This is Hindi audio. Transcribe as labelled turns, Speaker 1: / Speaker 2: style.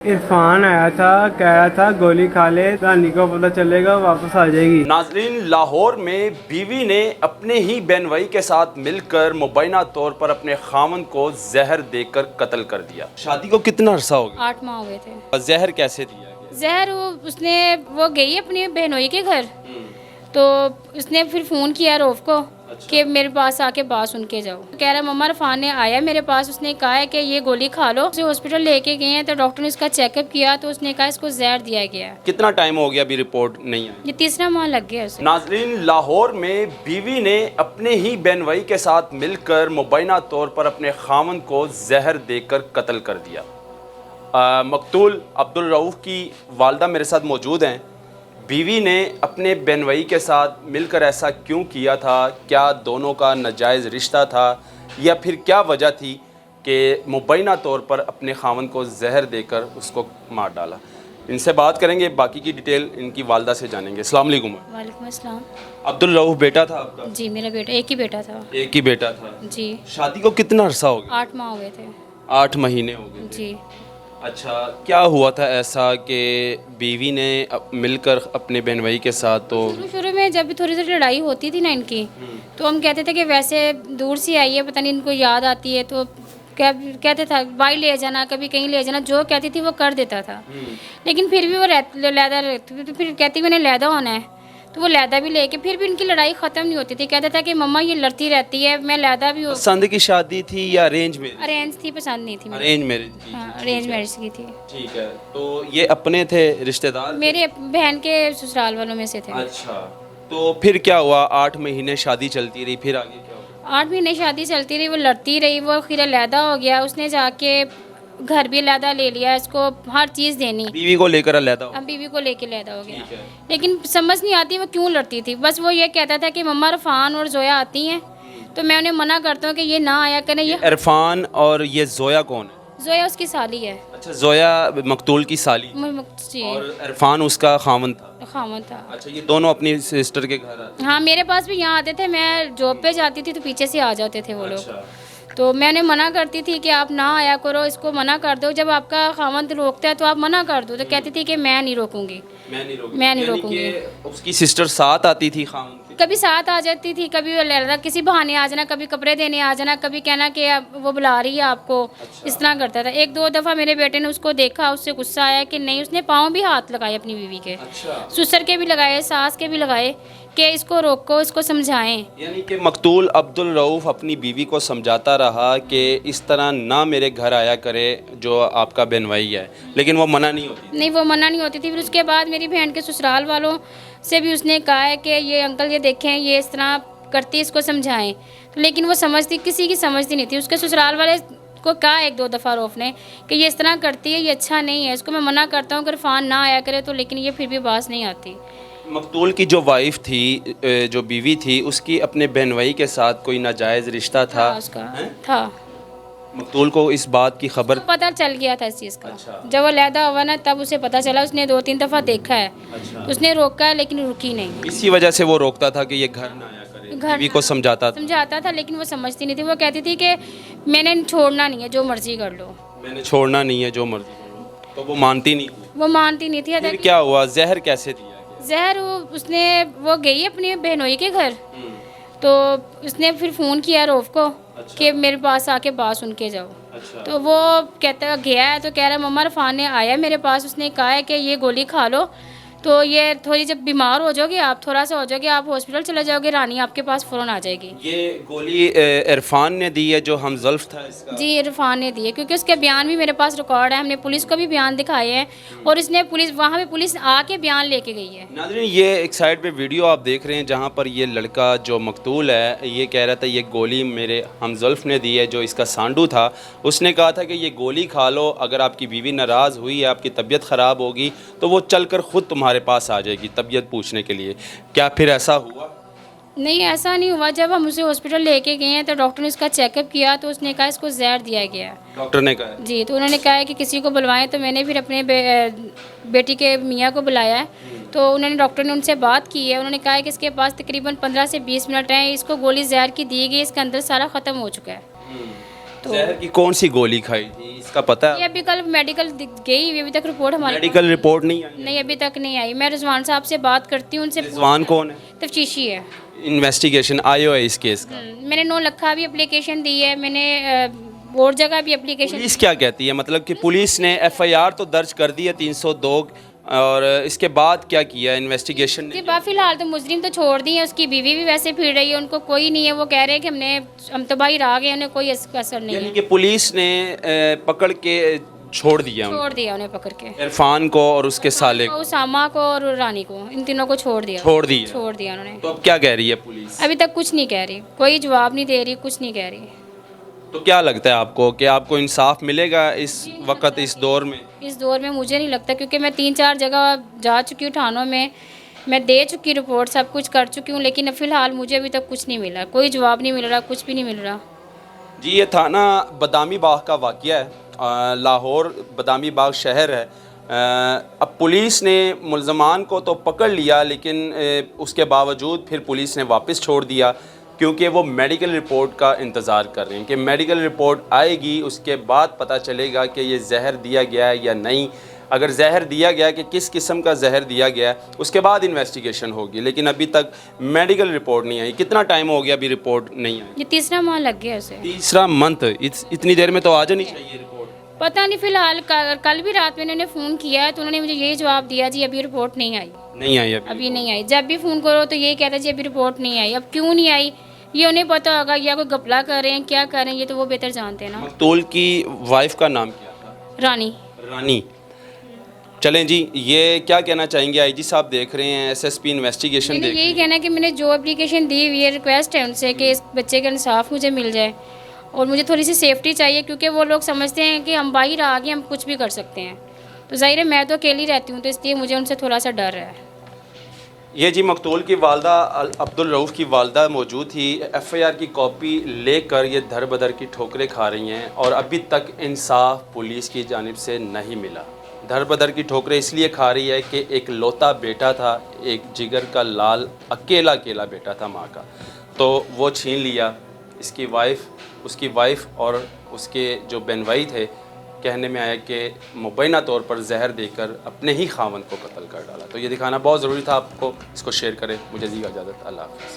Speaker 1: इरफान आया था, कह रहा था गोली खा ले, रानी को पता चलेगा वापस आ जाएगी।
Speaker 2: नाजरीन, लाहौर में बीवी ने अपने ही बहनोई के साथ मिलकर मुबैना तौर पर अपने खामन को जहर देकर कत्ल कर दिया। शादी को कितना अरसा हो गया?
Speaker 3: 8 माह हो गए थे।
Speaker 2: जहर कैसे दिया गया?
Speaker 3: जहर वो गई अपनी बहनोई के घर, तो उसने फिर फ़ोन किया रऊफ़ को कि मेरे पास आके बात सुन के जाओ। कह रहा मम्मा इरफान ने आया मेरे पास, उसने कहा है कि ये गोली खा लो। उसे हॉस्पिटल लेके गए हैं तो डॉक्टर ने इसका चेकअप किया तो उसने कहा इसको जहर दिया गया।
Speaker 2: कितना टाइम हो गया अभी रिपोर्ट नहीं आई?
Speaker 3: ये 3रा माह लग गया उसे।
Speaker 2: नाजरीन, लाहौर में बीवी ने अपने ही बहनोई के साथ मिलकर मुबैना तौर पर अपने खामन को जहर देकर कत्ल कर दिया। मकतूल अब्दुल रऊफ़ की वालदा मेरे साथ मौजूद हैं। बीवी ने अपने बहनोई के साथ मिलकर ऐसा क्यों किया था? क्या दोनों का नाजायज़ रिश्ता था या फिर क्या वजह थी कि मुबैना तौर पर अपने खामन को जहर देकर उसको मार डाला? इनसे बात करेंगे, बाकी की डिटेल इनकी वालदा से जानेंगे। अस्सलाम वालेकुम।
Speaker 3: वालेकुम अस्सलाम।
Speaker 2: अब्दुल रऊफ़ बेटा था आपका?
Speaker 3: जी मेरा बेटा, एक ही बेटा था।
Speaker 2: एक ही बेटा था।
Speaker 3: जी।
Speaker 2: शादी को कितना अरसा हो गया?
Speaker 3: 8 माह हो गए थे।
Speaker 2: 8 महीने हो गए थे।
Speaker 3: जी।
Speaker 2: अच्छा, क्या हुआ था ऐसा कि बीवी ने मिलकर अपने बहनोई के साथ तो
Speaker 3: शुरू में जब भी थोड़ी सी लड़ाई होती थी ना इनकी, तो हम कहते थे कि वैसे दूर से आई है, पता नहीं इनको याद आती है, तो कहते था भाई ले जाना, कभी कहीं ले जाना, जो कहती थी वो कर देता था। लेकिन फिर भी वो लैदा रहती, तो फिर कहती मैंने लैदा होना है, तो वो लैदा भी लेके फिर भी इनकी लड़ाई ख़त्म नहीं होती थी। कहता था कि मम्मा ये लड़ती रहती है, मैं लैदा भी हो।
Speaker 2: पसंद की शादी थी या अरेंज में?
Speaker 3: अरेंज थी, पसंद नहीं थी मेरी।
Speaker 2: अरेंज मैरिज की?
Speaker 3: हाँ, अरेंज मैरिज की थी।
Speaker 2: ठीक है, तो ये अपने थे रिश्तेदार?
Speaker 3: मेरे बहन के ससुराल वालों में से थे।
Speaker 2: अच्छा, तो फिर क्या हुआ? 8 महीने शादी चलती रही, फिर आगे क्या हुआ?
Speaker 3: 8 महीने शादी चलती रही, वो लड़ती रही, वो खीरा लैदा हो गया। उसने जाके घर भी लैदा ले लिया, इसको हर चीज़ देनी।
Speaker 2: बीवी को लेकर अलहदा हो?
Speaker 3: अब बीवी को लेके लैदा हो गया।
Speaker 2: ठीक है।
Speaker 3: लेकिन समझ नहीं आती वो क्यों लड़ती थी। बस वो ये कहता था कि मम्मा इरफान और जोया आती हैं, तो मैं उन्हें मना करता हूँ कि ये ना आया करें। ये
Speaker 2: इरफान और ये जोया कौन है?
Speaker 3: जोया उसकी साली है।
Speaker 2: अच्छा, जोया मकतूल की साली
Speaker 3: जी,
Speaker 2: और इरफान उसका खामन था।
Speaker 3: खामन था।
Speaker 2: अच्छा, ये दोनों अपनी सिस्टर के घर आते?
Speaker 3: हाँ, मेरे पास भी यहाँ आते थे, मैं जॉब पे जाती थी तो पीछे से आ जाते थे वो लोग।
Speaker 2: अच्छा।
Speaker 3: तो मैं उन्हें मना करती थी कि आप ना आया करो, इसको मना कर दो। जब आपका खामन रोकता है तो आप मना कर दो, तो कहती थी कि मैं नहीं रोकूंगी,
Speaker 2: मैं नहीं
Speaker 3: मैं नहीं रोकूंगी।
Speaker 2: उसकी सिस्टर साथ आती थी खामन के?
Speaker 3: कभी साथ आ जाती थी, कभी लहरा किसी बहाने आ जाना, कभी कपड़े देने आ जाना, कभी कहना कि वो बुला रही है आपको।
Speaker 2: अच्छा।
Speaker 3: इस तरह करता था। 1-2 दफ़ा मेरे बेटे ने उसको देखा, उससे गुस्सा आया कि नहीं, उसने पाँव भी हाथ लगाए अपनी बीवी के।
Speaker 2: अच्छा।
Speaker 3: ससुर के भी लगाए, सास के भी लगाए कि इसको रोको, इसको समझाएं।
Speaker 2: यानी कि मकतूल अब्दुल रऊफ़ अपनी बीवी को समझाता रहा कि इस तरह ना मेरे घर आया करे जो आपका बहनोई है, लेकिन वो मना नहीं होती?
Speaker 3: नहीं, वो मना नहीं होती थी। फिर उसके बाद मेरी बहन के ससुराल वालों से भी उसने कहा है कि ये अंकल ये देखें, ये इस तरह करती, इसको समझाएं। तो लेकिन वो समझती, किसी की समझती नहीं थी। उसके ससुराल वाले को कहा 1-2 दफ़ा रऊफ़ ने कि ये इस तरह करती है, ये अच्छा नहीं है, इसको मैं मना करता हूँ कि इरफान ना आया करे, तो लेकिन ये फिर भी बात नहीं आती।
Speaker 2: मकतूल की जो वाइफ थी, जो बीवी थी, उसकी अपने बहनोई के साथ कोई नाजायज़ रिश्ता था?
Speaker 3: उसका
Speaker 2: हैं?
Speaker 3: था।
Speaker 2: मकतूल को इस बात की खबर?
Speaker 3: उसको पता चल गया था इस चीज़ का।
Speaker 2: अच्छा।
Speaker 3: जब वो लैदा हुआ ना, तब उसे पता चला। उसने 2-3 दफ़ा देखा है।
Speaker 2: अच्छा।
Speaker 3: तो उसने रोका है, लेकिन रुकी नहीं।
Speaker 2: इसी वजह से वो रोकता था कि ये घर ना आया करे,
Speaker 3: घर
Speaker 2: बीवी को समझाता था?
Speaker 3: समझाता था, लेकिन वो समझती नहीं थी। वो कहती थी कि मैंने छोड़ना नहीं है, जो मर्जी कर लो।
Speaker 2: मैंने छोड़ना नहीं है, जो मर्जी करो। तो वो मानती नहीं थी?
Speaker 3: वो मानती नहीं थी।
Speaker 2: फिर क्या हुआ? जहर कैसे दिया गया?
Speaker 3: जहर वो गई अपनी बहनोई के घर, तो उसने फिर फ़ोन किया रऊफ़ को कि मेरे पास आके बात सुन के जाओ।
Speaker 2: अच्छा।
Speaker 3: तो वो कहता गया है, तो कह रहा मम्मा इरफान ने आया मेरे पास, उसने कहा है कि ये गोली खा लो, तो ये थोड़ी जब बीमार हो जाओगे, आप थोड़ा सा हो जाओगे, आप हॉस्पिटल चले जाओगे, रानी आपके पास फ़ौरन आ जाएगी।
Speaker 2: ये गोली इरफान ने दी है जो हमज़ल्फ़ था इसका?
Speaker 3: जी, इरफान ने दी है, क्योंकि उसके बयान भी मेरे पास रिकॉर्ड है। हमने पुलिस को भी बयान दिखाए हैं, और इसने वहाँ पे पुलिस आके बयान लेके गई है।
Speaker 2: नाज़रीन, ये एक साइड पे वीडियो आप देख रहे हैं जहाँ पर ये लड़का जो मकतूल है, ये कह रहा था ये गोली मेरे हमज़ल्फ़ ने दी है, जो इसका सांडू था। उसने कहा था कि ये गोली खा लो, अगर आपकी बीवी नाराज़ हुई है, आपकी तबीयत ख़राब होगी, तो वो चल कर ख़ुद तुम्हारे पास आ जाएगी तबीयत पूछने के लिए। क्या फिर ऐसा हुआ?
Speaker 3: नहीं, ऐसा नहीं हुआ। जब हम उसे हॉस्पिटल लेके गए हैं तो डॉक्टर ने इसका चेकअप किया, तो उसने कहा इसको जहर दिया गया है।
Speaker 2: डॉक्टर ने कहा?
Speaker 3: जी, तो उन्होंने कहा है कि किसी को बुलवाएं, तो मैंने फिर अपने बेटी के मियाँ को बुलाया है। तो उन्होंने डॉक्टर ने उनसे बात की है। उन्होंने कहा है कि इसके पास तकरीबन 15 से 20 मिनट हैं, इसको गोली जहर की दी गई, इसके अंदर सारा ख़त्म हो चुका है। तो
Speaker 2: जहर की कौन सी गोली खाई थी? इसका पता
Speaker 3: ये
Speaker 2: है?
Speaker 3: अभी कल मेडिकल गई हुई, अभी तक रिपोर्ट हमारे
Speaker 2: मेडिकल रिपोर्ट नहीं आई?
Speaker 3: नहीं अभी तक नहीं आई। मैं रिजवान साहब से बात करती हूँ, उनसे
Speaker 2: रिजवान कौन है?
Speaker 3: तफ्तीशी है।
Speaker 2: इन्वेस्टिगेशन आयो है इस केस का?
Speaker 3: मैंने 9 लखा भी एप्लीकेशन दी है, मैंने और जगह भी एप्लीकेशन।
Speaker 2: पुलिस क्या कहती है? मतलब कि पुलिस ने एफआईआर तो दर्ज कर दी है 302, और इसके बाद क्या किया इन्वेस्टिगेशन ने?
Speaker 3: फिलहाल तो मुजरिम तो छोड़ दी है, उसकी बीवी भी वैसे फिर रही है, उनको कोई नहीं है। वो कह रहे हैं कि हम तो बाहर आ गए, उन्हें कोई असर नहीं
Speaker 2: यानी
Speaker 3: है।
Speaker 2: कि पुलिस ने पकड़ के छोड़ दिया
Speaker 3: छोड़ दिया उन्हें पकड़ के,
Speaker 2: इरफान को और उसके साले को?
Speaker 3: उसामा को और रानी को, इन तीनों को छोड़ दिया।
Speaker 2: छोड़ दिया?
Speaker 3: छोड़ दिया उन्होंने।
Speaker 2: तो अब क्या कह रही है पुलिस?
Speaker 3: अभी तक कुछ नहीं कह रही, कोई जवाब नहीं दे रही, कुछ नहीं कह रही।
Speaker 2: तो क्या लगता है आपको कि आपको इंसाफ मिलेगा इस वक्त, इस दौर में?
Speaker 3: इस दौर में मुझे नहीं लगता, क्योंकि मैं 3-4 जगह जा चुकी हूँ थानों में, मैं दे चुकी रिपोर्ट, सब कुछ कर चुकी हूँ, लेकिन फ़िलहाल मुझे अभी तक कुछ नहीं मिला, कोई जवाब नहीं मिल रहा, कुछ भी नहीं मिल रहा।
Speaker 2: जी, ये थाना बदामी बाग का वाक़या है, लाहौर बदामी बाग शहर है। अब पुलिस ने मुल्ज़मान को तो पकड़ लिया, लेकिन उसके बावजूद फिर पुलिस ने वापस छोड़ दिया, क्योंकि वो मेडिकल रिपोर्ट का इंतज़ार कर रहे हैं कि मेडिकल रिपोर्ट आएगी, उसके बाद पता चलेगा कि ये जहर दिया गया है या नहीं। अगर जहर दिया गया कि किस किस्म का जहर दिया गया, उसके बाद इन्वेस्टिगेशन होगी, लेकिन अभी तक मेडिकल रिपोर्ट नहीं आई। कितना टाइम हो गया अभी रिपोर्ट नहीं आई?
Speaker 3: ये 3रा माह लग गया उसे।
Speaker 2: 3रा मंथ, इतनी देर में तो आ जानी चाहिए रिपोर्ट।
Speaker 3: पता नहीं, फ़िलहाल कल भी रात में इन्होंने फ़ोन किया है तो उन्होंने मुझे यही जवाब दिया, जी अभी रिपोर्ट नहीं आई।
Speaker 2: नहीं आई
Speaker 3: अभी नहीं आई। जब भी फ़ोन करो तो यही कहता है जी अभी रिपोर्ट नहीं आई। अब क्यों नहीं आई ये उन्हें पता होगा, या कोई घपला कर रहे हैं, क्या कर रहे हैं, ये तो वो बेहतर जानते हैं ना।
Speaker 2: मकतूल की वाइफ का नाम क्या था?
Speaker 3: रानी।
Speaker 2: रानी। चलें जी, ये क्या कहना चाहेंगे? आईजी साहब देख रहे हैं, एसएसपी इन्वेस्टिगेशन
Speaker 3: मैंने
Speaker 2: देख रहे
Speaker 3: यही कहना है कि मैंने जो एप्लीकेशन दी हुई है, रिक्वेस्ट है उनसे कि इस बच्चे का इंसाफ मुझे मिल जाए, और मुझे थोड़ी सी सेफ्टी चाहिए, क्योंकि वो लोग समझते हैं कि हम बाहर आ गए, हम कुछ भी कर सकते हैं। तो ज़ाहिर है मैं तो अकेली रहती हूँ, तो इसलिए मुझे उनसे थोड़ा सा डर है।
Speaker 2: ये जी मकतूल की वालदा अब्दुल रऊफ़ की वालदा मौजूद थी। एफआईआर की कॉपी लेकर ये दर बदर की ठोकरें खा रही हैं, और अभी तक इंसाफ पुलिस की जानिब से नहीं मिला। दर बदर की ठोकरें इसलिए खा रही है कि एक लौता बेटा था, एक जिगर का लाल अकेला बेटा था माँ का, तो वो छीन लिया। उसकी वाइफ और उसके जो बनवाई थे, कहने में आया कि मुबैना तौर पर जहर देकर अपने ही खावंद को कत्ल कर डाला। तो ये दिखाना बहुत ज़रूरी था आपको, इसको शेयर करें। मुझे दी इजाज़त, अल्लाह हाफ़िज़।